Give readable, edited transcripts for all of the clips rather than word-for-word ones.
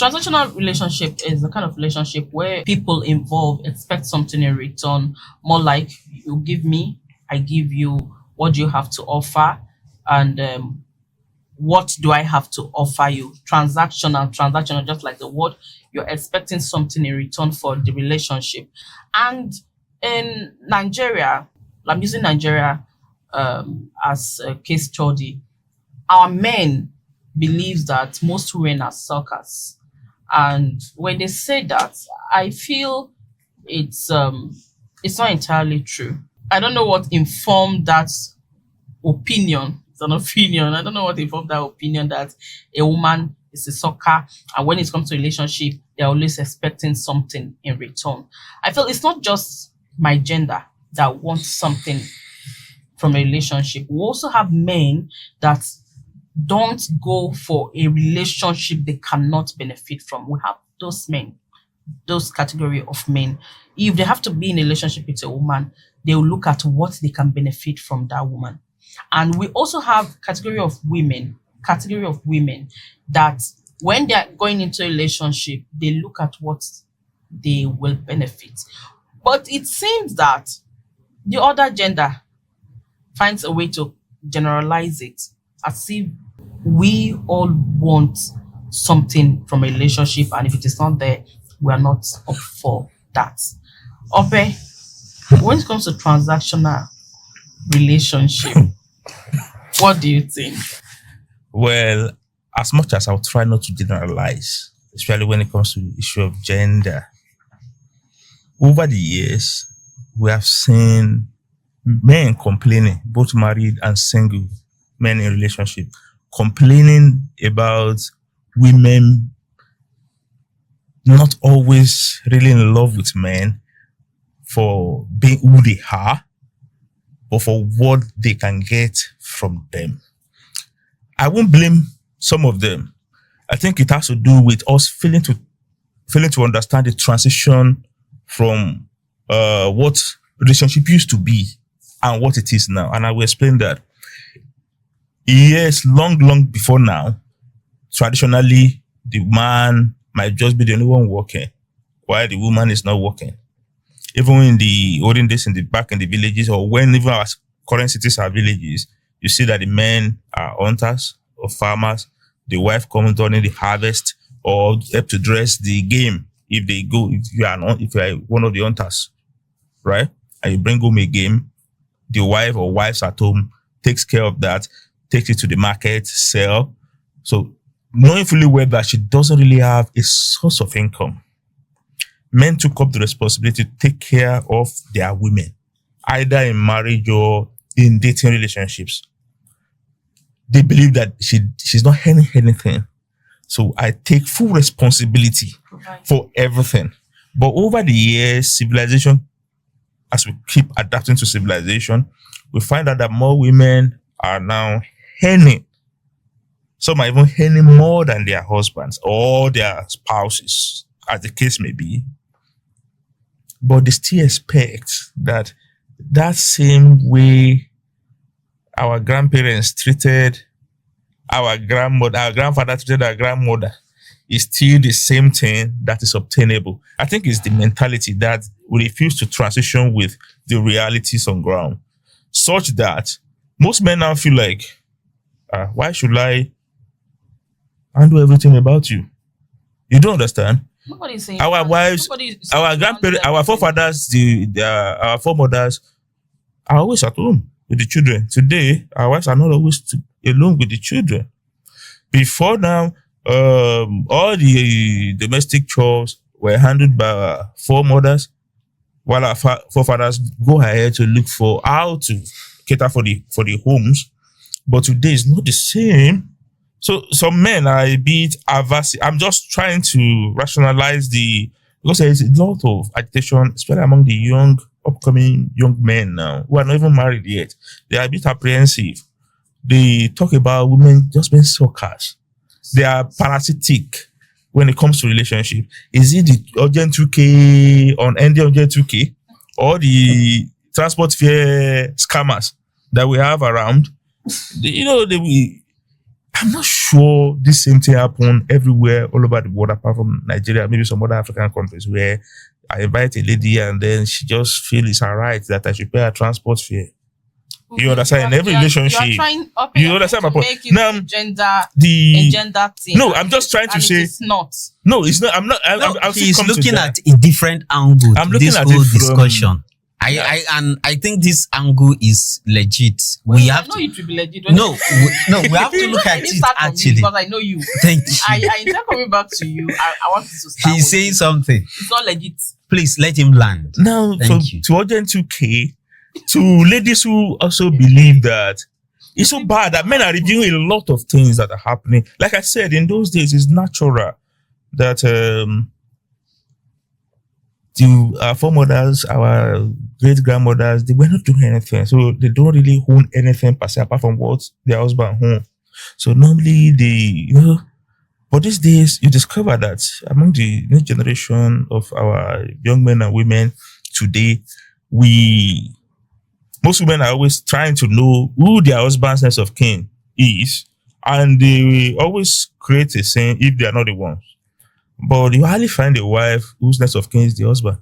Transactional relationship is the kind of relationship where people involved expect something in return, more like you give me, I give you. What do you have to offer? And what do I have to offer you? Transactional, just like the word, you're expecting something in return for the relationship. And in Nigeria, I'm using Nigeria as a case study. Our men believes that most women are suckers, and when they say that, I feel it's not entirely true. I don't know what informed that opinion. It's an opinion. I don't know what informed that opinion that a woman is a sucker, and when it comes to relationship, they're always expecting something in return. I feel it's not just my gender that wants something from a relationship. We also have men that don't go for a relationship they cannot benefit from. We have those men, those category of men. If they have to be in a relationship with a woman, they will look at what they can benefit from that woman. And we also have category of women that when they are going into a relationship, they look at what they will benefit. But it seems that the other gender finds a way to generalize it as if we all want something from a relationship, and if it is not there, we are not up for that. Ope, when it comes to transactional relationship, what do you think? Well, as much as I'll try not to generalize, especially when it comes to the issue of gender, over the years, we have seen men complaining, both married and single men in relationship, complaining about women not always really in love with men for being who they are, but for what they can get from them. I won't blame some of them. I think it has to do with us failing to understand the transition from what relationship used to be and what it is now. And I will explain that. Yes, long before now, traditionally, the man might just be the only one working, while the woman is not working. Even in the olden days, back in the villages, or when even our current cities are villages, you see that the men are hunters or farmers. The wife comes during the harvest or help to dress the game if they go. If you are one of the hunters, right, and you bring home a game, the wife or wives at home takes care of that, takes it to the market, sell. So knowing fully well that she doesn't really have a source of income, men took up the responsibility to take care of their women, either in marriage or in dating relationships. They believe that she's not earning anything, so I take full responsibility for everything. But over the years, civilization, as we keep adapting to civilization, we find out that more women are now earning. Some are even earning more than their husbands or their spouses, as the case may be. But they still expect that same way our grandparents treated our grandfather treated our grandmother, is still the same thing that is obtainable. I think it's the mentality that we refuse to transition with the realities on ground, such that most men now feel like, why should I handle everything about you? You don't understand? Nobody's saying Our that. wives, our grandparents, our forefathers, our foremothers are always at home with the children. Today, our wives are not always alone with the children. Before now, all the domestic chores were handled by our foremothers, while our forefathers go ahead to look for how to cater for the homes. But today is not the same. So some men are a bit averse. I'm just trying to rationalize because there is a lot of agitation, especially among the upcoming young men now who are not even married yet. They are a bit apprehensive. They talk about women just being suckers. They are parasitic when it comes to relationship. Is it the urgent 2K on ending urgent 2K or the transport fare scammers that we have around? I'm not sure this same thing happen everywhere all over the world apart from Nigeria, maybe some other African countries where I invite a lady and then she just feels it's her right that I should pay her transport fare. You understand? In every relationship, you understand my point. Now, gender thing. No, I'm just trying to say it's not. No, it's not. I'm not. He's looking at a different angle. I'm looking this at whole it from, discussion. I think this angle is legit. Well, we have to be legit. We have to look at it actually. Because I know you. Thank you. I intend coming back to you. I want you to start. He's saying something. It's not legit. Please let him land. Now, to audience 2K, to ladies who also believe that it's so bad that men are reviewing a lot of things that are happening. Like I said, in those days, it's natural that our foremothers, our great grandmothers, they were not doing anything. So they don't really own anything per se apart from what their husband own. So normally but these days you discover that among the new generation of our young men and women today, most women are always trying to know who their husband's next of kin is, and they always create a saying if they are not the ones. But you hardly find a wife whose next of kin is the husband.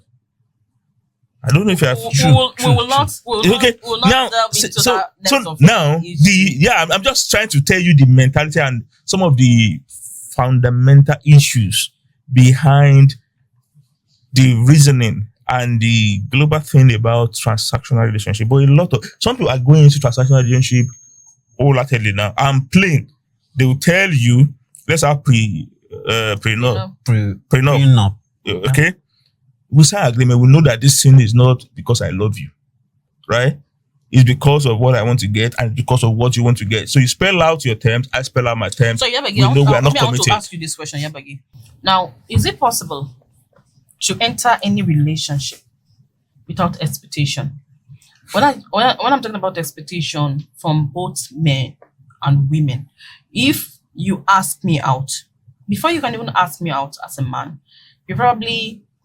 I don't know if you have. We will not delve into that next of kin. I'm just trying to tell you the mentality and some of the fundamental issues behind the reasoning and the global thing about transactional relationship. But some people are going into transactional relationship wholeheartedly now. I'm plain. They will tell you, let's have prenup. Okay? We sign agreement. We know that this thing is not because I love you. Right? It's because of what I want to get and because of what you want to get. So you spell out your terms, I spell out my terms. So Yabagi, we know we are not I want committed. to ask you this question, Yabagi. Now, is it possible to enter any relationship without expectation? When I'm talking about expectation from both men and women, if you ask me out, before you can even ask me out as a man,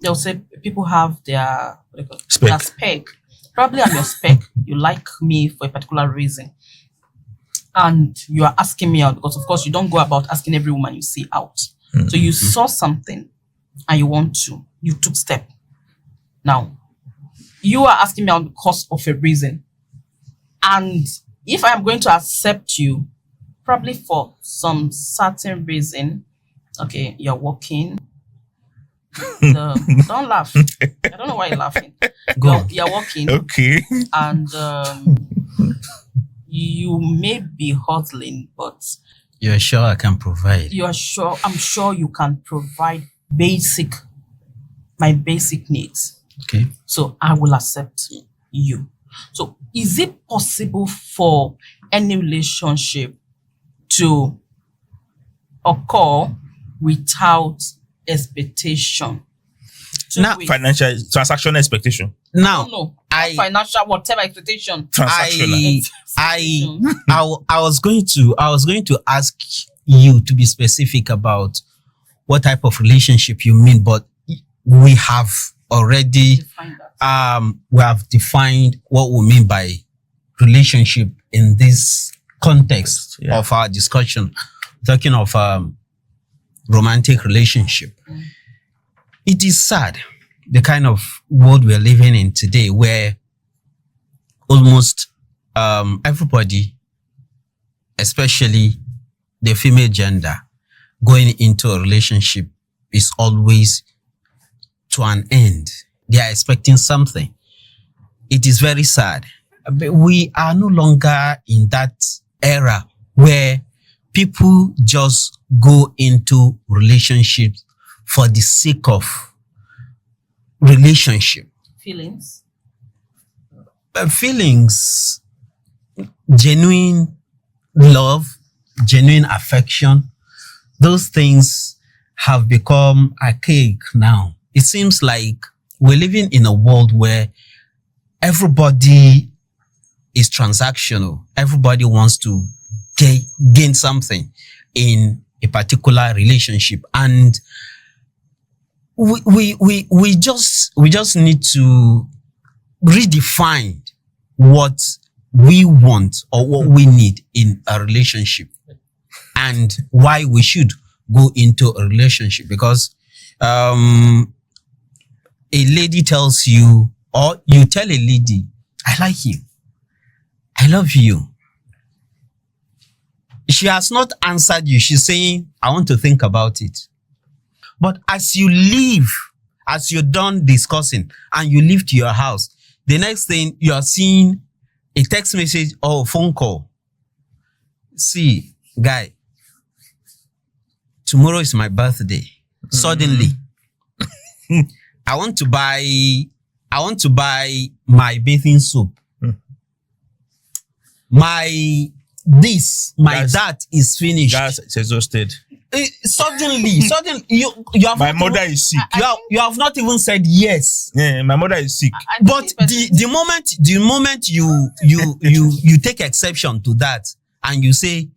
they'll say people have their spec. Probably I'm your spec. You like me for a particular reason. And you are asking me out because, of course, you don't go about asking every woman you see out. Mm-hmm. So you saw something and you took step. Now, you are asking me out because of a reason. And if I'm going to accept you, probably for some certain reason, okay, you're working. Don't laugh. I don't know why you're laughing. You're working. Okay. And you may be hustling, but you're sure I can provide. I'm sure you can provide my basic needs. Okay. So I will accept you. So is it possible for any relationship to occur without expectation? Financial transaction expectation. Now, no, financial whatever expectation. Transactional. I was going to ask you to be specific about what type of relationship you mean, but we have already defined what we mean by relationship in this context of our discussion, talking of romantic relationship. It is sad, the kind of world we're living in today, where almost everybody, especially the female gender, going into a relationship is always to an end. They are expecting something. It is very sad. We are no longer in that era where people just go into relationships for the sake of relationship. Feelings, genuine love, genuine affection, those things have become archaic now. It seems like we're living in a world where everybody is transactional. Everybody wants to gain something in a particular relationship, and we just need to redefine what we want or what we need in a relationship. and why we should go into a relationship. Because a lady tells you, or you tell a lady, I like you, I love you. She has not answered you. She's saying, I want to think about it. But as you leave, as you're done discussing and you leave to your house, the next thing you are seeing a text message or a phone call. See, guy, tomorrow is my birthday. Suddenly, I want to buy my bathing soap. My that is finished. Gas is exhausted. Suddenly, you have My mother is sick. You have not even said yes. Yeah, my mother is sick. But the moment you take exception to that and you say,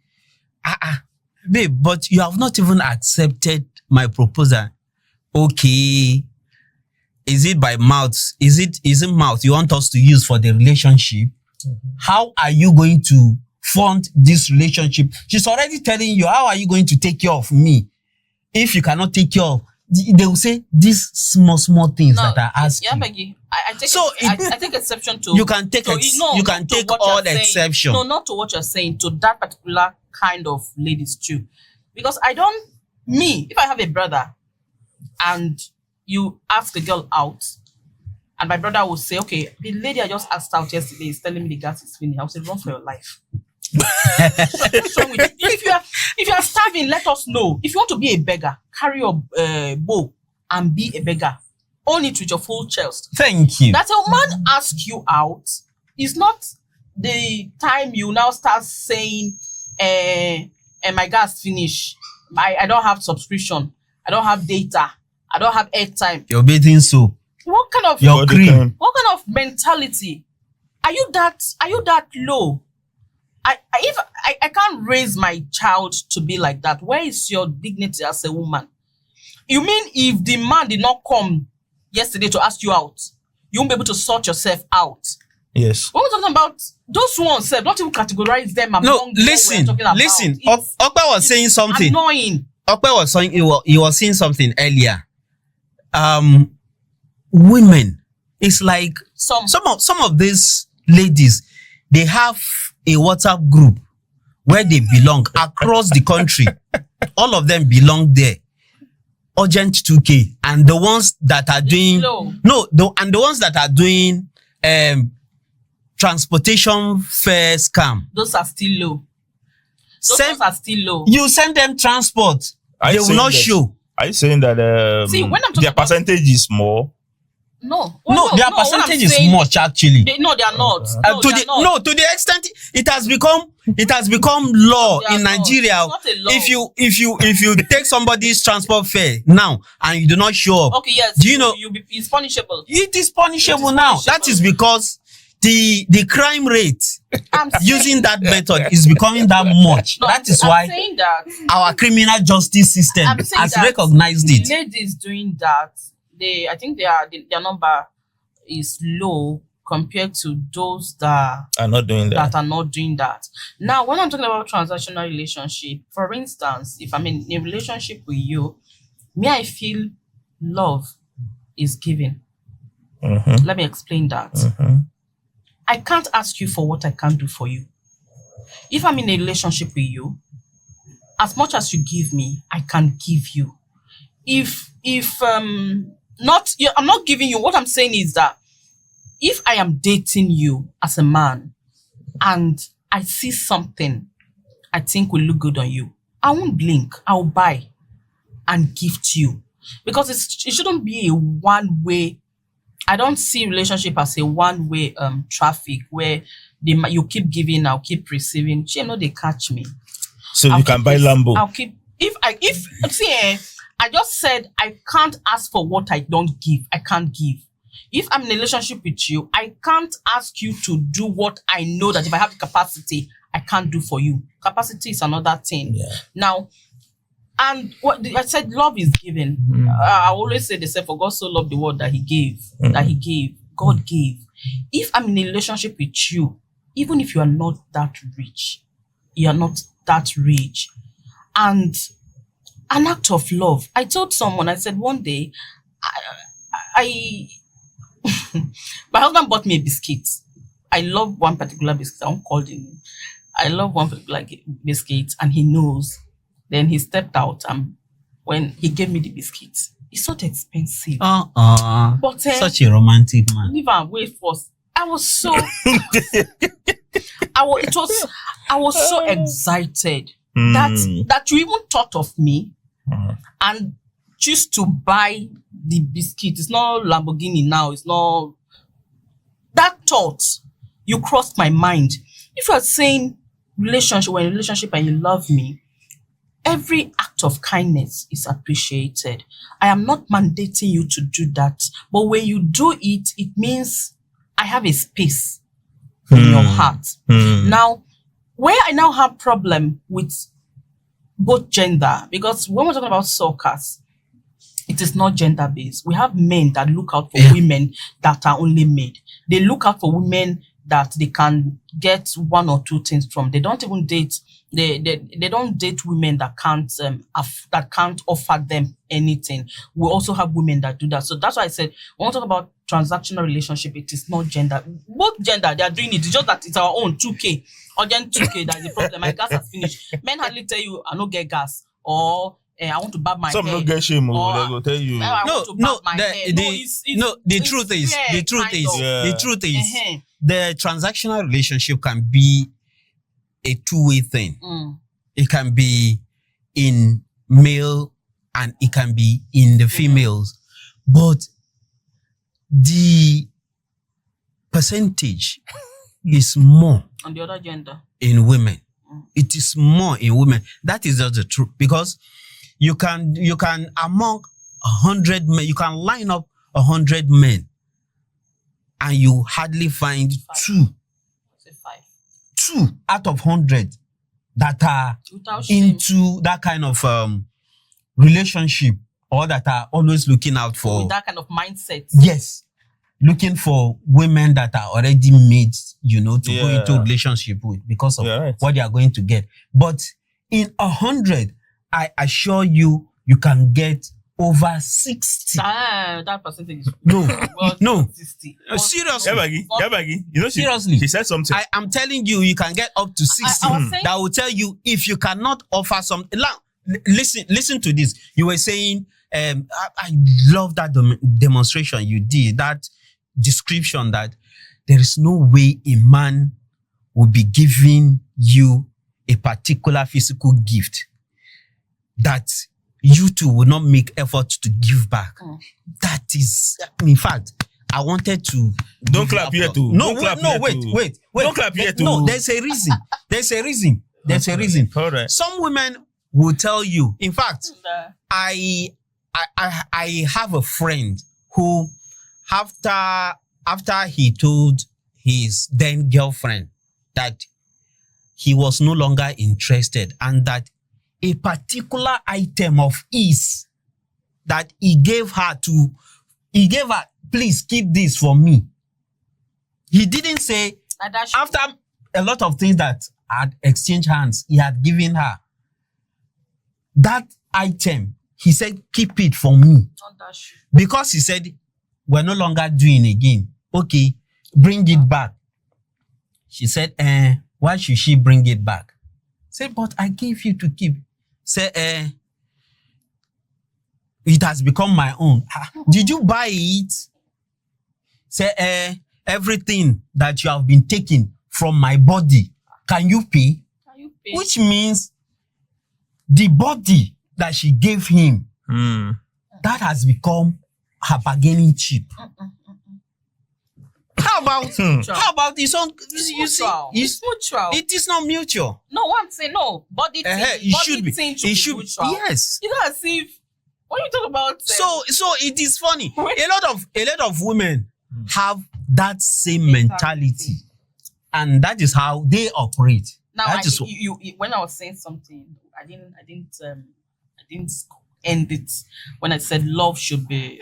babe, but you have not even accepted my proposal. Okay. Is it by mouth? Is it mouth you want us to use for the relationship? How are you going to fund this relationship? She's already telling you, how are you going to take care of me if you cannot take care of? They will say these small things that I ask you. Beggy, I take exception to. You can take all exception. No, not to what you're saying, to that particular kind of ladies too, because if I have a brother and you ask a girl out, and my brother will say, okay, the lady I just asked out yesterday is telling me the gas is finished. I'll say, run for your life. What's wrong with you? If you are starving, let us know. If you want to be a beggar, carry your bow and be a beggar. Own it with your full chest. Thank you. That a man asks you out is not the time you now start saying, my gas finish. I don't have subscription. I don't have data. I don't have airtime. Your bathing soap. What kind of your cream? What kind of mentality? Are you that low? I can't raise my child to be like that. Where is your dignity as a woman? You mean if the man did not come yesterday to ask you out, you won't be able to sort yourself out? Yes. When we're talking about those ones, don't even categorize them among no, listen. Okpe was saying something. Annoying. Okpe was saying he was saying something earlier. Women, it's like some of these ladies, they have a WhatsApp group where they belong across the country. All of them belong there. Urgent 2K, and the ones that are doing the ones that are doing transportation fare scam. Those are still low. Those are still low. You send them transport, they will not show. Are you saying that see, when I'm talking their percentage is more? No, their percentage is much actually. They are not. To the extent it has become law in Nigeria. If you take somebody's transport fare now and you do not show up, okay, yes, do you know it's punishable? It is punishable now. That is because the crime rate using that method is becoming that much. That is why our criminal justice system has recognized it. The ladies doing that, I think their number is low compared to those that are not doing that. Now, when I'm talking about transactional relationship, for instance, if I'm in a relationship with you, I feel love is given. Mm-hmm. Let me explain that. Mm-hmm. I can't ask you for what I can't do for you. If I'm in a relationship with you, as much as you give me, I can give you. I'm not giving you. What I'm saying is that if I am dating you as a man and I see something I think will look good on you, I won't blink. I'll buy and gift you, because it shouldn't be a one-way. I don't see relationship as a one-way traffic where you keep giving, I'll keep receiving. They catch me. So you can buy Lambo. I just said I can't ask for what I don't give. I can't give. If I'm in a relationship with you, I can't ask you to do what I know that if I have the capacity, I can't do for you. Capacity is another thing. Yeah. Now, and what I said, love is given. Mm. I always say the same, for God so loved the world that he gave, God gave. If I'm in a relationship with you, even if you are not that rich, and an act of love. I told someone, I said one day, I my husband bought me a biscuit. I love one particular biscuit. I won't call the name. I love one particular biscuit, and he knows. Then he stepped out, and when he gave me the biscuit, it's not expensive. But such a romantic man. Leave and wait first. I was so I was so excited that you even thought of me and choose to buy the biscuit. It's not Lamborghini now. It's not that thought. You crossed my mind. If you are saying relationship, we're in a relationship and you love me, every act of kindness is appreciated. I am not mandating you to do that, but when you do it, it means I have a space in your heart. Now, where I now have problem with both gender, because when we're talking about suckers, it is not gender based. We have men that look out for women that are only made. They look out for women that they can get one or two things from. They don't even date. They don't date women that can't offer them anything. We also have women that do that. So that's why I said when we talk about transactional relationship, it is not gender. Both gender, they are doing it. It's just that it's our own 2K. Urgent 2K, that's the problem. My gas has finished. Men hardly tell you I don't get gas, or I want to barb my Some hair. no get shame, Or, they go tell you. The truth is, Uh-huh. the transactional relationship can be a two-way thing. It can be in male and it can be in the females, but the percentage is more on the other gender in women. It is more in women. That is just the truth, because you can among 100 men, you can line up 100 men, and you hardly find two out of 100 that are into that kind of relationship, or that are always looking out for with that kind of mindset. Yes, looking for women that are already made, to go into relationship with, because of what they are going to get. But in 100, I assure you, you can get over 60. That percentage is no. 60. Seriously. Yabagi, seriously. He said something. I am telling you, you can get up to 60. That will tell you if you cannot offer something. Listen to this. You were saying, I love that demonstration you did, that description, that there is no way a man will be giving you a particular physical gift that you two will not make effort to give back. That is, in fact, I wanted to... Don't clap here too. No, wait. Don't clap here too. No, there's a reason. There's a reason. All right. Some women will tell you, in fact, I have a friend who, after he told his then girlfriend that he was no longer interested, and that a particular item of his that he gave her, please keep this for me. He didn't say, after a lot of things that had exchanged hands, he had given her that item. He said, keep it for me. Because he said, we're no longer doing again. Okay, bring it back. She said, why should she bring it back? Say, but I gave you to keep. Say, it has become my own. Did you buy it? Say, everything that you have been taking from my body, can you pay? Which means the body that she gave him, that has become her bargaining chip. How about this one? You see, it's mutual. It is not mutual. No, one say no. Body thing. It should be. It should be mutual. Yes. You know, as if when you talk about so it is funny. A lot of women have that same mentality, and that is how they operate. Now, you when I was saying something, I didn't end it when I said love should be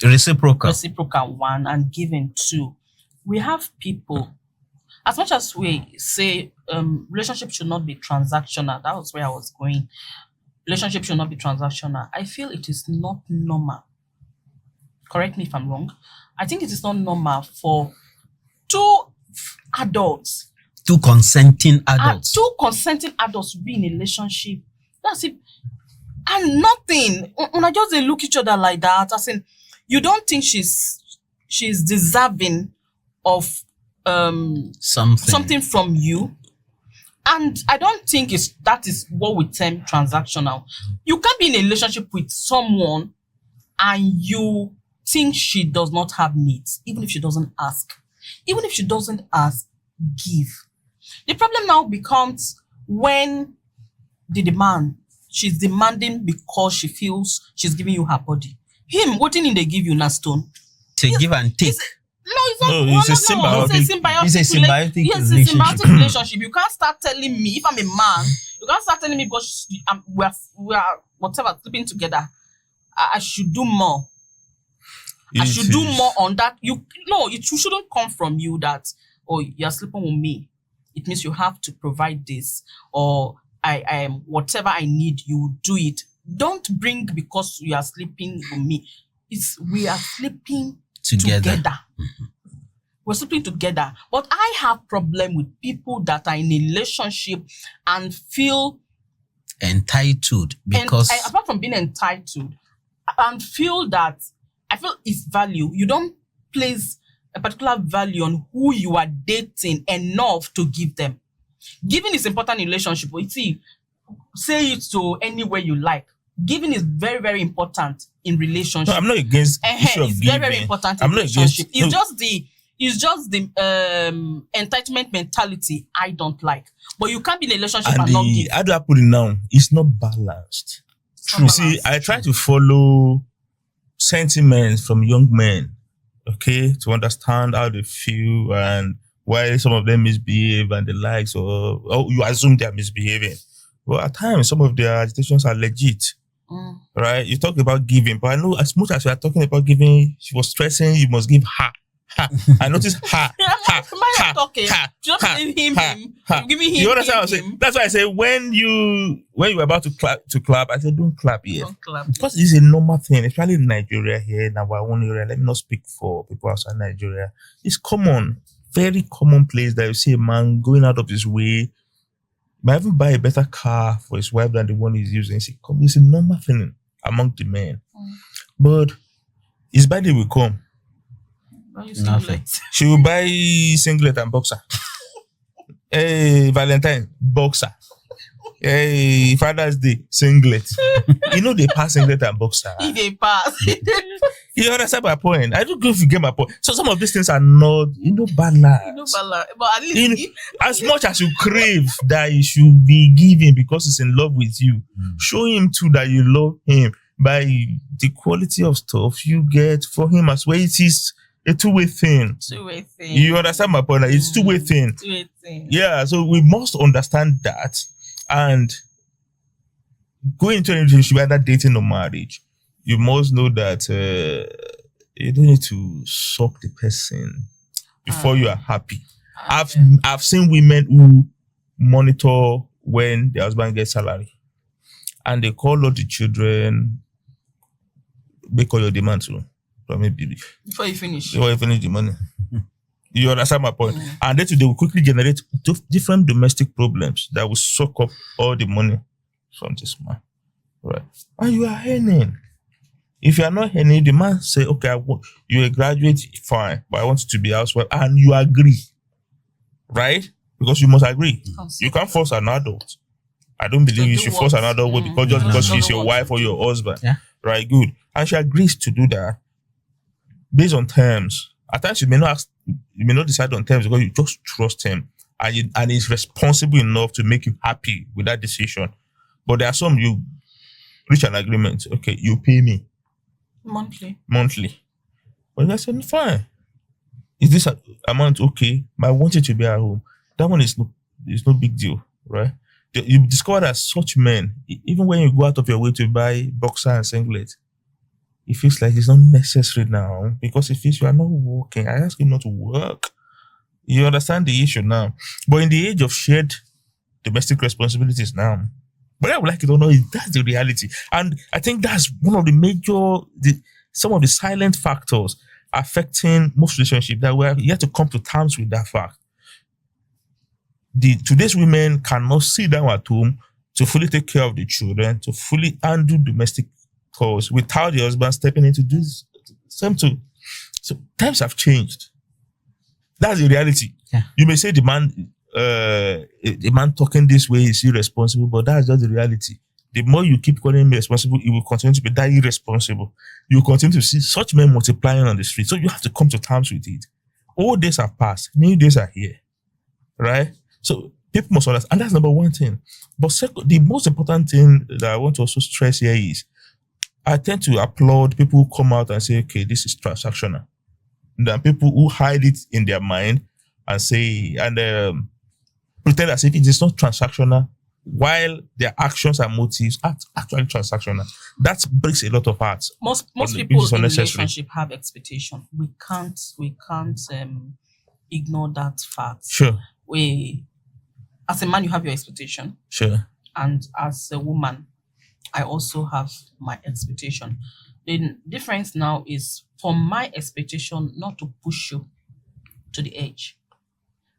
reciprocal, one, and given two. We have people as much as we say relationship should not be transactional, that was where I was going. Relationship should not be transactional. I feel it is not normal. Correct me if I'm wrong. I think it is not normal for two adults, Two consenting adults. to be in a relationship. That's it. And nothing. When I just they look each other like that, as in, you don't think she's deserving of something from you. And I don't think that is what we term transactional. You can't be in a relationship with someone and you think she does not have needs, even if she doesn't ask. Even if she doesn't ask, give. The problem now becomes when she's demanding because she feels she's giving you her body. Him, what in they give you na stone? To give and take. No, it's not. No, it's a symbiotic. It's a symbiotic Yes, it's a symbiotic relationship. You can't start telling me, if I'm a man, you can't start telling me because we are whatever sleeping together. I should do more. I should do more on that. It shouldn't come from you that, oh, you're sleeping with me. It means you have to provide this, or I am whatever I need, you do it. Don't bring because you are sleeping with me. We are sleeping together. Mm-hmm. We're sleeping together. But I have problem with people that are in a relationship and feel entitled because apart from being entitled, and feel that I feel it's value. You don't place a particular value on who you are dating enough to give them. Giving is important in relationship. But see, say it to anywhere you like. Giving is very, very important in relationship. No, I'm not against issue of it's giving. very, very important in I'm not relationship. against. It's just the entitlement mentality I don't like. But you can't be in a relationship and not give. How do I put it now? It's not balanced. True. See, I try to follow sentiments from young men, okay, to understand how they feel and why some of them misbehave and the likes, or you assume they are misbehaving. Well, at times, some of their agitations are legit. Right? You talk about giving, but I know as much as you are talking about giving, she was stressing you must give her. I noticed her. Giving him. You understand what I'm saying? That's why I say when you were about to clap, I said don't clap yet. Don't clap. Because it's a normal thing, especially in Nigeria here, in our own area. Let me not speak for people outside Nigeria. It's common, very common place that you see a man going out of his way, might even buy a better car for his wife than the one he's using. It's a normal thing among the men. But his birthday will come. nothing. She will buy singlet and boxer. Hey, Valentine, boxer. Hey, Father's Day, singlet. They pass singlet and boxer. If they pass. You understand my point? I don't know if you get my point. So some of these things are not, balanced. But at least as much as you crave that you should be giving because he's in love with you, show him too that you love him by the quality of stuff you get for him as well. It is a two-way thing. Two-way thing. You understand my point? It's two-way thing. Two-way thing. Yeah, so we must understand that. And going into a relationship, either dating or marriage, you must know that you don't need to suck the person before you are happy. I've seen women who monitor when the husband gets salary, and they call all the children, make all your demands before you finish the money. You understand my point? And then they will quickly generate different domestic problems that will suck up all the money from this man. Right? And you are earning. If you are not earning, the man say, okay, you're a graduate, fine, but I want you to be housewife, and you agree. Right? Because you must agree. You can't force an adult. I don't believe you should force an adult because she's your wife or your husband. Yeah. Right? Good. And she agrees to do that based on terms. At times you may not decide on terms because you just trust him and he's responsible enough to make you happy with that decision. But there are some you reach an agreement. Okay, you pay me monthly. But I said, fine. Is this amount okay? But I want you to be at home. That one is no big deal, right? You discover that such men, even when you go out of your way to buy boxer and singlet, it feels like it's not necessary now because it feels you are not working. I ask you not to work. You understand the issue now. But in the age of shared domestic responsibilities now, but I would like it or not, that's the reality. And I think that's one of the some of the silent factors affecting most relationships that we're yet to come to terms with that fact. Today's women cannot sit down at home to fully take care of the children, to fully undo domestic chores without the husband stepping in to do the same too. So times have changed. That's the reality. Yeah. You may say the man talking this way is irresponsible, but that's just the reality. The more you keep calling him irresponsible, he will continue to be that irresponsible. You will continue to see such men multiplying on the street. So you have to come to terms with it. Old days have passed, new days are here. Right? So people must understand. And that's number one thing. But second, the most important thing that I want to also stress here is I tend to applaud people who come out and say, okay, this is transactional. Than people who hide it in their mind and say, and pretend as if it is not transactional, while their actions and motives are actually transactional. That breaks a lot of hearts. Most people in relationship have expectation. We can't ignore that fact. Sure. As a man, you have your expectation. Sure. And as a woman, I also have my expectation. The difference now is for my expectation not to push you to the edge.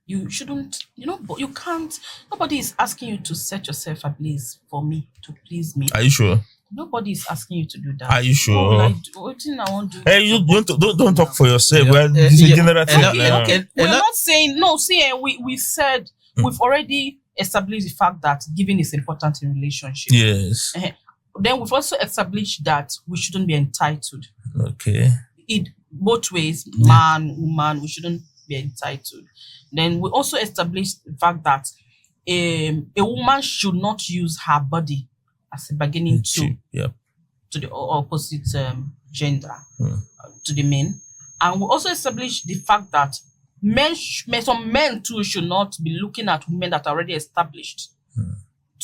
You shouldn't, but you can't. Nobody is asking you to set yourself ablaze for me, to please me. Are you sure? Nobody is asking you to do that. Are you sure? What thing I want to do? Hey, you don't talk for yourself. Yeah. Well, this is a general thing. Okay. We're not saying no. See, we said we've already established the fact that giving is important in relationship. Yes. Then we've also established that we shouldn't be entitled. Okay. It both ways, man, woman, we shouldn't be entitled. Then we also established the fact that a woman should not use her body as a bargaining tool to the opposite gender, to the men. And we also established the fact that some men too should not be looking at women that are already established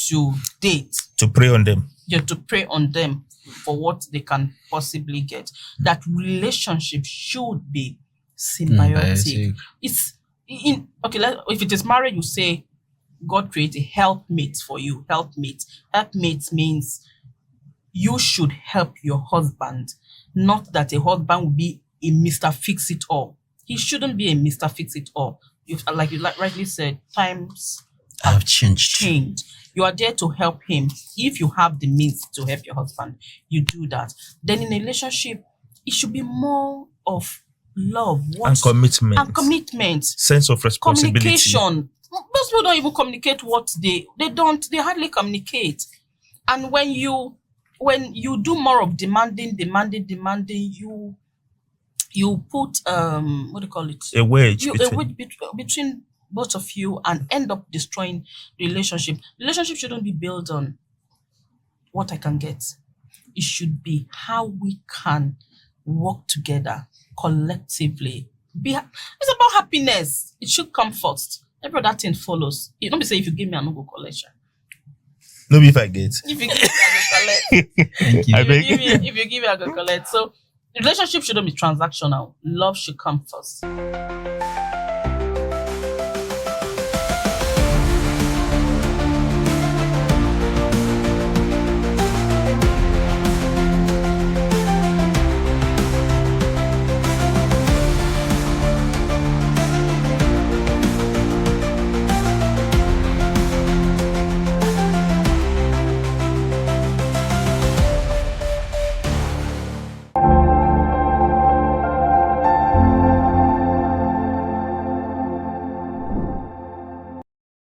to date. To prey on them. Yeah, to prey on them for what they can possibly get. That relationship should be symbiotic. It's if it is marriage, you say God created a helpmate for you. Helpmate means you should help your husband, not that a husband will be a Mr. Fix-It-All. He shouldn't be a Mr. Fix-It-All. Like you rightly said, times have changed. You are there to help him. If you have the means to help your husband, you do that. Then in a relationship, it should be more of love and commitment. Sense of responsibility. Communication. Most people don't even communicate what they hardly communicate. And when you do more of demanding, you put what do you call it? A wedge between both of you and end up destroying the relationship. Relationship shouldn't be built on what I can get. It should be how we can work together collectively. It's about happiness. It should come first. Every other thing follows. You don't be say if you give me, I'm not go collection. No, if I get. If you give me, I go collect. Thank you. If you give me, I go collect. So the relationship shouldn't be transactional. Love should come first.